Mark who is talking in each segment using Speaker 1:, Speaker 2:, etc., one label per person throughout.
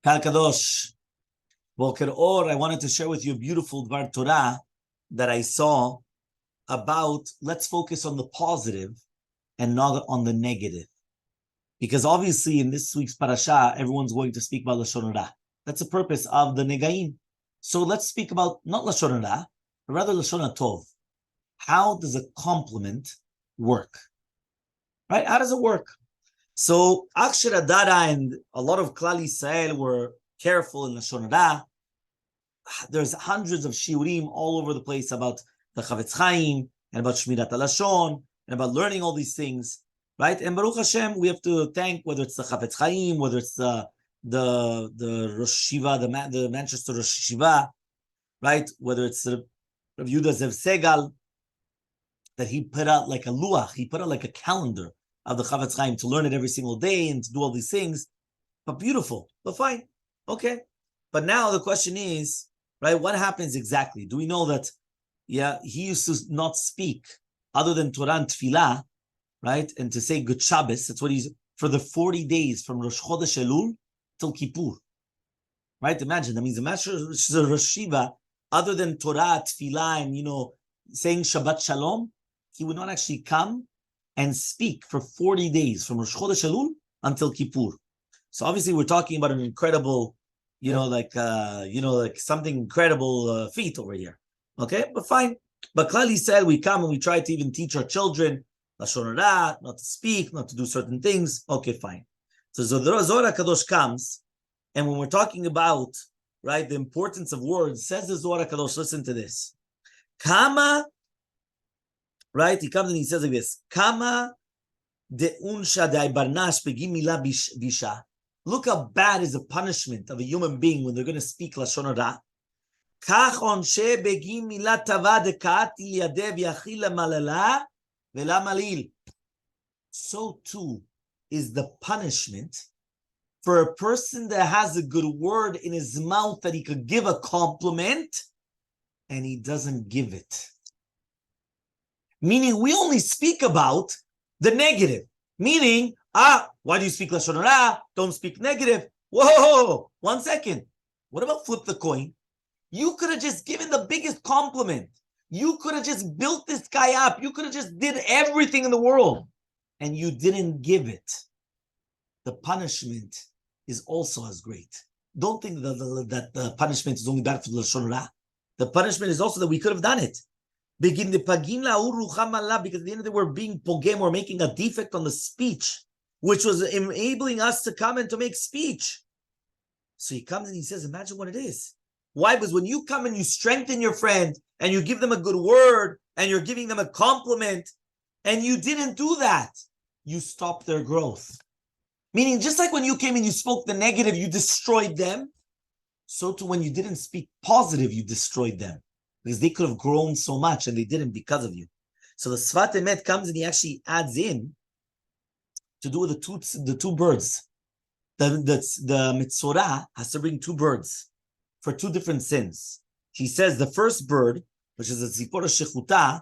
Speaker 1: Kal Kadosh. Boker Or, I wanted to share with you a beautiful Dvar Torah that I saw about, let's focus on the positive and not on the negative. Because obviously in this week's Parashat, everyone's going to speak about Lashon Hara. That's the purpose of the Negaim. So let's speak about not Lashon Hara, but rather Lashon Tov. How does a compliment work? Right? How does it work? So Akshar Adara and a lot of Klal Yisrael were careful in Lashon Hara. There's hundreds of shiurim all over the place about the Chavetz Chaim and about Shmirat HaLashon and about learning all these things, right? And Baruch Hashem, we have to thank whether it's the Chavetz Chaim, whether it's the Rosh Shiva, the Manchester Rosh Shiva, right? Whether it's the Rav Yehuda Zev Segal, that he put out like a luach, he put out like a calendar of the Chavetz Chaim to learn it every single day and to do all these things. But beautiful, but fine, okay. But now the question is, right, what happens exactly? Do we know that, he used to not speak other than Torah and Tfilah, right, and to say Good Shabbos, that's what he's, for the 40 days from Rosh Chodesh Elul till Kippur, right? Imagine, that means the Master Rosh Shiva, other than Torah, Tfilah, and, saying Shabbat Shalom, he would not actually come and speak for 40 days from Rosh Chodesh Elul until Kippur. So obviously we're talking about an incredible, like something incredible feat over here. Okay, but fine. But Klal said we come and we try to even teach our children Lashon Hara, not to speak, not to do certain things. Okay, fine. So Zohar Kadosh comes, and when we're talking about, right, the importance of words, says the Zohar Kadosh, listen to this. Kama, right, he comes and he says like this, Kama de unsha de barnash begim mila bisha. Look how bad is the punishment of a human being when they're going to speak Lashon Hara. Kach onshe begim mila tava de kaati yadev yachil malala vela malil. So too is the punishment for a person that has a good word in his mouth that he could give a compliment and he doesn't give it. Meaning we only speak about the negative. Meaning, why do you speak Lashon Hara? Don't speak negative. Whoa, 1 second. What about flip the coin? You could have just given the biggest compliment. You could have just built this guy up. You could have just did everything in the world. And you didn't give it. The punishment is also as great. Don't think that the punishment is only bad for Lashon Hara. The punishment is also that we could have done it. Because at the end of the day, we're being pogem, we're making a defect on the speech, which was enabling us to come and to make speech. So he comes and he says, imagine what it is. Why? Because when you come and you strengthen your friend and you give them a good word and you're giving them a compliment and you didn't do that, you stopped their growth. Meaning, just like when you came and you spoke the negative, you destroyed them. So too, when you didn't speak positive, you destroyed them. Because they could have grown so much and they didn't because of you. So the Sfat Emet comes and he actually adds in to do with the two birds. The Metzora has to bring two birds for two different sins. He says the first bird, which is the Zipora Shechuta,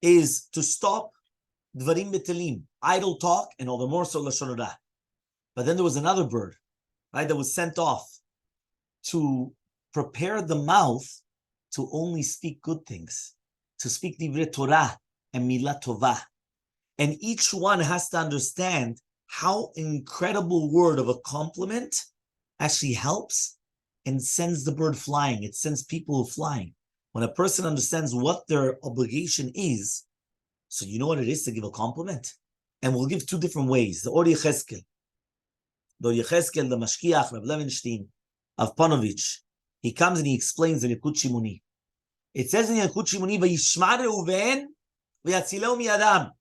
Speaker 1: is to stop Dvarim Betelim, idle talk, and all the more so Lashon Hara. But then there was another bird, right, that was sent off to prepare the mouth to only speak good things, to speak Divrei Torah and Milah Tovah. And each one has to understand how an incredible word of a compliment actually helps and sends the bird flying. It sends people flying. When a person understands what their obligation is, so you know what it is to give a compliment. And we'll give two different ways. The Or Yecheskel, the Mashkiach, Rav Levenstein, of Panovich, he comes and he explains the Yekut Shimoni. It says in Yekut Shimoni, Vayishma Reuven v'yatzileu miyadam.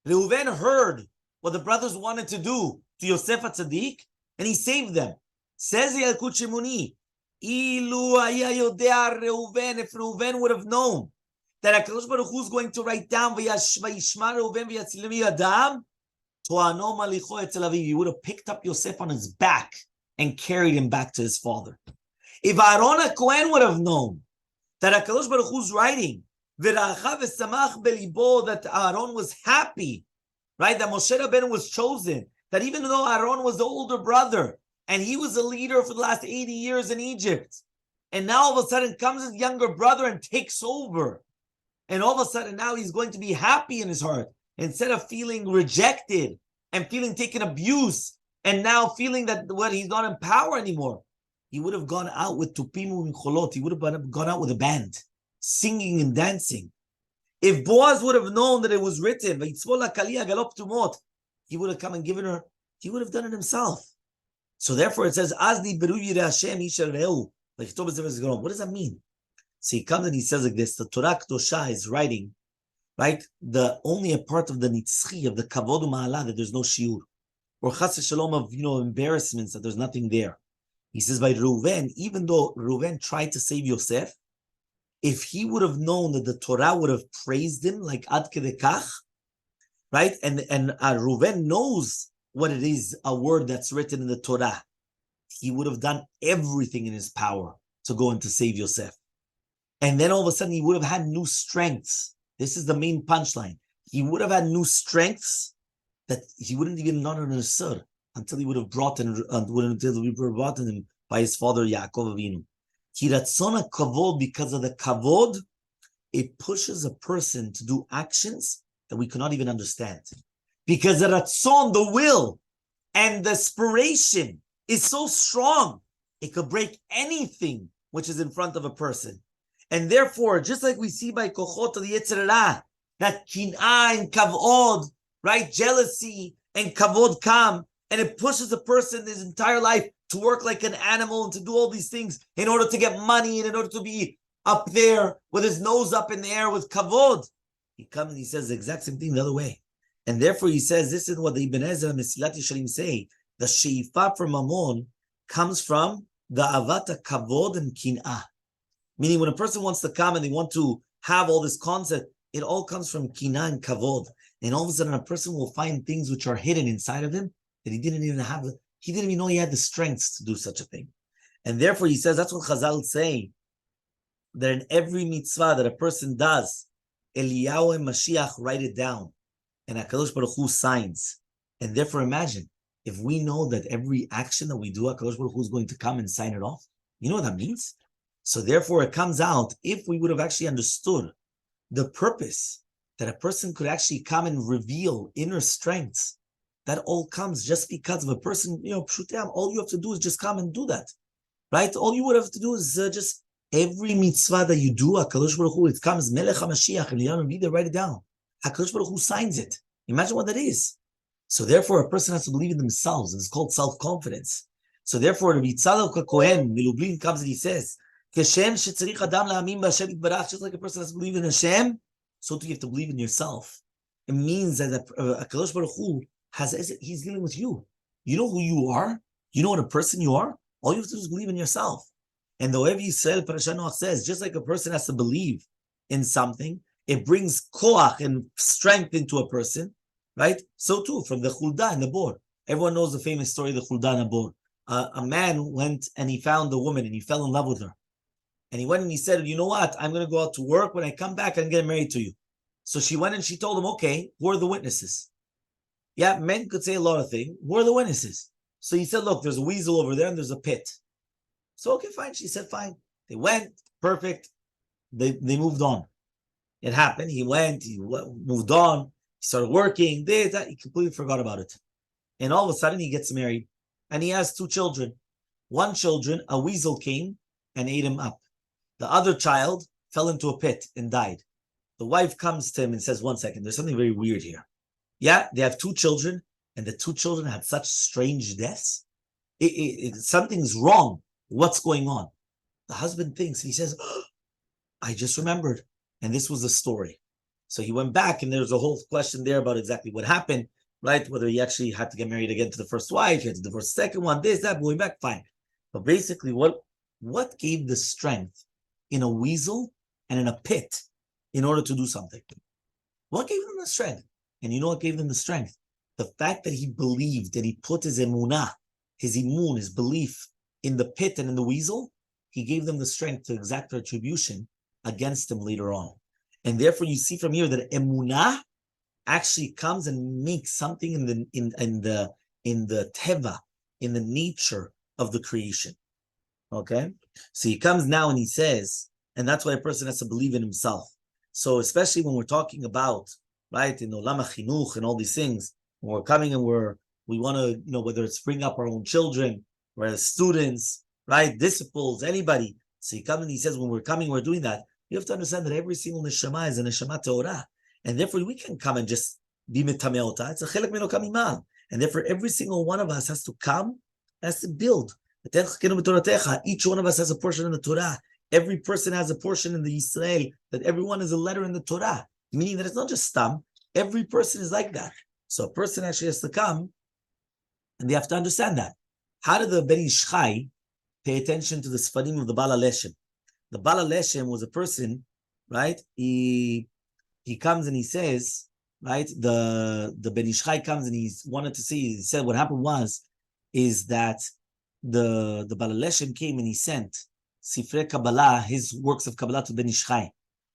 Speaker 1: Reuven heard what the brothers wanted to do to Yosef HaTzadik, and he saved them. Says the Yekut Shimoni, Ilu haya yodea Reuven, if Reuven would have known that HaKadosh Baruch Hu is going to write down Vayishma Reuven v'yatzileu miyadam, to'ano malicho etzel aviv, he would have picked up Yosef on his back and carried him back to his father. If Aaron HaKohen would have known that HaKadosh Baruch Hu is writing, that Aaron was happy, right? That Moshe Rabbeinu was chosen, that even though Aaron was the older brother, And he was a leader for the last 80 years in Egypt. And now all of a sudden comes his younger brother and takes over. And all of a sudden now he's going to be happy in his heart. Instead of feeling rejected and feeling taken abuse and now feeling that he's not in power anymore. He would have gone out with Tupimu and Cholot. He would have gone out with a band, singing and dancing. If Boaz would have known that it was written, he would have come and given her, he would have done it himself. So therefore it says, what does that mean? So he comes and he says like this, the Torah Kedosha is writing, right? Only a part of the nitzchi, of the kavod u'ma'ala, that there's no shiur. Or chas shalom of, embarrassments, that there's nothing there. He says by Reuven, even though Reuven tried to save Yosef, if he would have known that the Torah would have praised him like ad kedekach, right? And Reuven knows what it is, a word that's written in the Torah. He would have done everything in his power to go and to save Yosef. And then all of a sudden he would have had new strengths. This is the main punchline. He would have had new strengths that he wouldn't even know in a sur until he would have brought in, until we were brought in him by his father Yaakov Avinu. Hiratzona kavod, because of the kavod, it pushes a person to do actions that we cannot even understand. Because the ratzon, the will, and the aspiration is so strong, it could break anything which is in front of a person. And therefore, just like we see by kochot of the Yetzer Hara, that kin'ah and kavod, right, jealousy and kavod come, and it pushes a person his entire life to work like an animal and to do all these things in order to get money and in order to be up there with his nose up in the air with kavod. He comes and he says the exact same thing the other way. And therefore he says, this is what the Ibn Ezra and Mesilat Yesharim say, the sheifa for Mammon comes from the avata kavod and kin'ah. Meaning when a person wants to come and they want to have all this concept, it all comes from kin'ah and kavod. And all of a sudden a person will find things which are hidden inside of him that he didn't even know he had the strength to do such a thing. And therefore he says, that's what Chazal say, that in every mitzvah that a person does, Eliyahu and Mashiach write it down, and HaKadosh Baruch Hu signs. And therefore imagine, if we know that every action that we do, HaKadosh Baruch Hu is going to come and sign it off. You know what that means? So therefore it comes out, if we would have actually understood the purpose that a person could actually come and reveal inner strengths, that all comes just because of a person, all you have to do is just come and do that, right? All you would have to do is just every mitzvah that you do, HaKadosh Baruch Hu, it comes, Melech HaMashiach, and you don't read it, write it down. HaKadosh Baruch Hu signs it. Imagine what that is. So therefore, a person has to believe in themselves, and it's called self-confidence. So therefore, Rabbi Tzadok HaKohen, Milublin comes and he says, just like a person has to believe in Hashem, so too you have to believe in yourself. It means that HaKadosh Baruch Hu he's dealing with you. You know who you are. You know what a person you are. All you have to do is believe in yourself. And the way Yisrael Parashat Noach says, just like a person has to believe in something, it brings koach and strength into a person, right? So too from the Chulda and the Bor. Everyone knows the famous story of the Chulda and the Bor. A man went and he found a woman and he fell in love with her. And he went and he said, you know what? I'm going to go out to work. When I come back, I'm getting married to you. So she went and she told him, okay, who are the witnesses? Yeah, men could say a lot of things. Who are the witnesses? So he said, look, there's a weasel over there and there's a pit. So, okay, fine. She said, fine. They went, perfect. They moved on. It happened. He went, he moved on. He started working. That. He completely forgot about it. And all of a sudden, he gets married. And he has 2 children. One children, a weasel came and ate him up. The other child fell into a pit and died. The wife comes to him and says, one second, there's something very weird here. Yeah, they have 2 children, and the 2 children had such strange deaths. Something's wrong. What's going on? The husband thinks, and he says, oh, I just remembered. And this was the story. So he went back, and there's a whole question there about exactly what happened, right? Whether he actually had to get married again to the first wife, he had to divorce the second one, this, that, going back, fine. But basically, what gave the strength in a weasel and in a pit in order to do something? What gave them the strength? And you know what gave them the strength? The fact that he believed, that he put his emunah, his imun, his belief in the pit and in the weasel, he gave them the strength to exact retribution against them later on. And therefore you see from here that emunah actually comes and makes something in the teva, in the nature of the creation. Okay? So he comes now and he says, and that's why a person has to believe in himself. So especially when we're talking about, right, in Olam HaChinuch and all these things, when we're coming and we want to, whether it's bring up our own children, or as students, right, disciples, anybody. So he comes and he says, when we're coming, we're doing that. You have to understand that every single neshama is a neshama Torah. And therefore, we can come and just be mitameota. It's a chelek min okam imal. And therefore, every single one of us has to come, has to build. Each one of us has a portion in the Torah. Every person has a portion in the Israel, that everyone is a letter in the Torah. Meaning that it's not just stam. Every person is like that. So a person actually has to come, and they have to understand that. How did the Ben Ish Chai pay attention to the Sfarim of the Bala Leshem? The Bala Leshem was a person, right? He comes and he says, right? The Ben Ish Chai comes and he wanted to see. He said what happened is that the Bala Leshem came and he sent Sifrei Kabbalah, his works of Kabbalah, to Ben Ish Chai.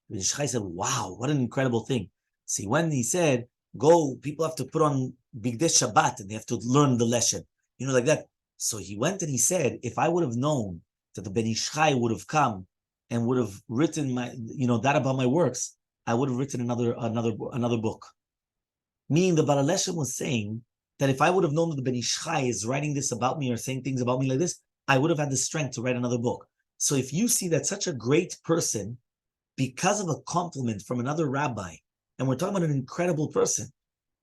Speaker 1: Ben Ish Chai said, "Wow, what an incredible thing!" See, when he said, "Go, people have to put on Bigdei Shabbat and they have to learn the lesson," like that. So he went and he said, "If I would have known that the Ben Ish Chai would have come and would have written that about my works, I would have written another book." Meaning the Baal Leshem was saying that if I would have known that the Ben Ish Chai is writing this about me or saying things about me like this, I would have had the strength to write another book. So if you see that such a great person, because of a compliment from another rabbi, and we're talking about an incredible person,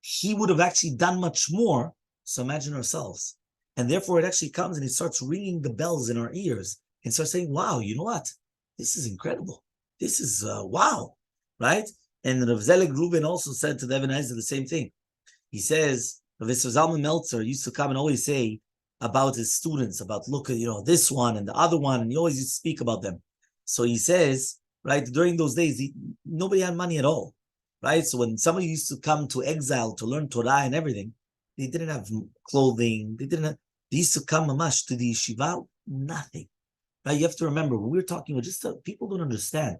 Speaker 1: he would have actually done much more. So imagine ourselves. And therefore it actually comes and it starts ringing the bells in our ears and starts saying, wow, you know what? This is incredible. This is wow, right? And Rav Zelig Reuben also said to the Even HaEzer the same thing. He says, Rav Zalman Metzora used to come and always say about his students, about look at this one and the other one, and he always used to speak about them. So he says, right, during those days, nobody had money at all, right? So when somebody used to come to exile to learn Torah and everything, they didn't have clothing. They used to come mamash to the yeshiva, nothing. Right? You have to remember, when we're talking about people don't understand.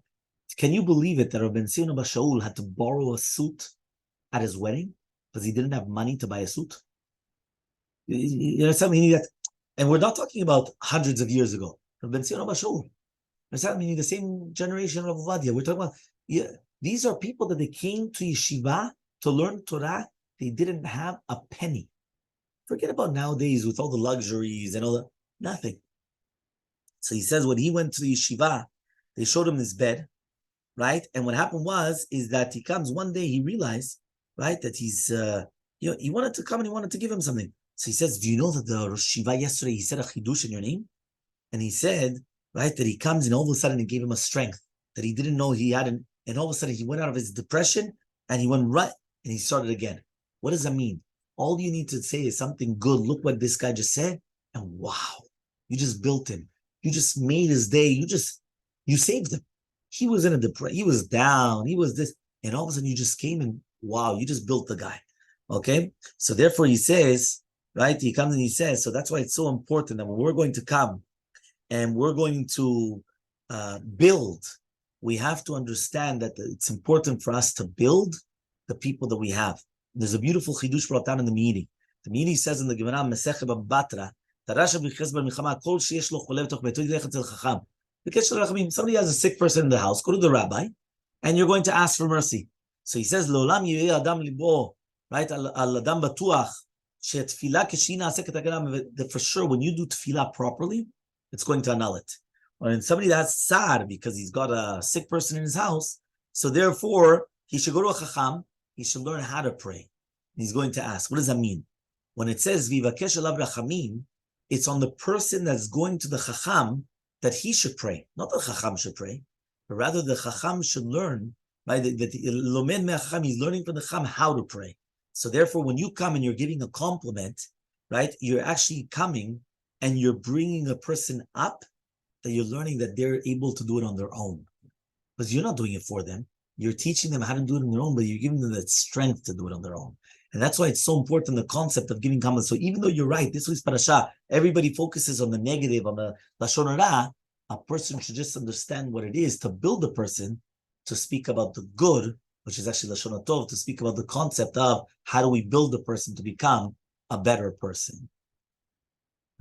Speaker 1: Can you believe it that Rabbi Sion Bar Shaul had to borrow a suit at his wedding because he didn't have money to buy a suit? You know something that, and we're not talking about hundreds of years ago. Rabbi Sion Bar Shaul, meaning the same generation of Ovadia. We're talking about these are people that they came to yeshiva to learn Torah. They didn't have a penny. Forget about nowadays with all the luxuries and all that. Nothing. So he says when he went to the yeshiva, they showed him his bed, right? And what happened is that he comes one day, he realized, right, that he's, he wanted to come and he wanted to give him something. So he says, do you know that the Rosh Yeshiva yesterday, he said a chidush in your name? And he said, right, that he comes and all of a sudden it gave him a strength that he didn't know he had. And all of a sudden he went out of his depression and he went right and he started again. What does that mean? All you need to say is something good. Look what this guy just said. And wow, you just built him. You just made his day. You saved him. He was in a depression. He was down. He was this. And all of a sudden you just came and wow, you just built the guy. Okay. So therefore he says, right, he comes and he says, so that's why it's so important that when we're going to come and we're going to build, we have to understand that it's important for us to build the people that we have. There's a beautiful chidush brought down in the meeting. The meeting says in the Gemara, Mesechah Batra, somebody has a sick person in the house, go to the rabbi, and you're going to ask for mercy. So he says, right, that for sure, when you do tefillah properly, it's going to annul it. When somebody that's sad because he's got a sick person in his house, so therefore, he should go to a chacham, he should learn how to pray. He's going to ask, what does that mean? When it says, Vivakesh alav rachamim, it's on the person that's going to the chacham that he should pray. Not the chacham should pray, but rather the chacham should learn, right? Lomed me'achacham, he's learning from the chacham how to pray. So therefore, when you come and you're giving a compliment, right, you're actually coming and you're bringing a person up that you're learning that they're able to do it on their own. Because you're not doing it for them. You're teaching them how to do it on their own, but you're giving them that strength to do it on their own. And that's why it's so important, the concept of giving compliments. So even though you're right, this week's Parashat, everybody focuses on the negative, on the Lashon Hara, a person should just understand what it is to build a person, to speak about the good, which is actually Lashon Tov, to speak about the concept of how do we build a person to become a better person.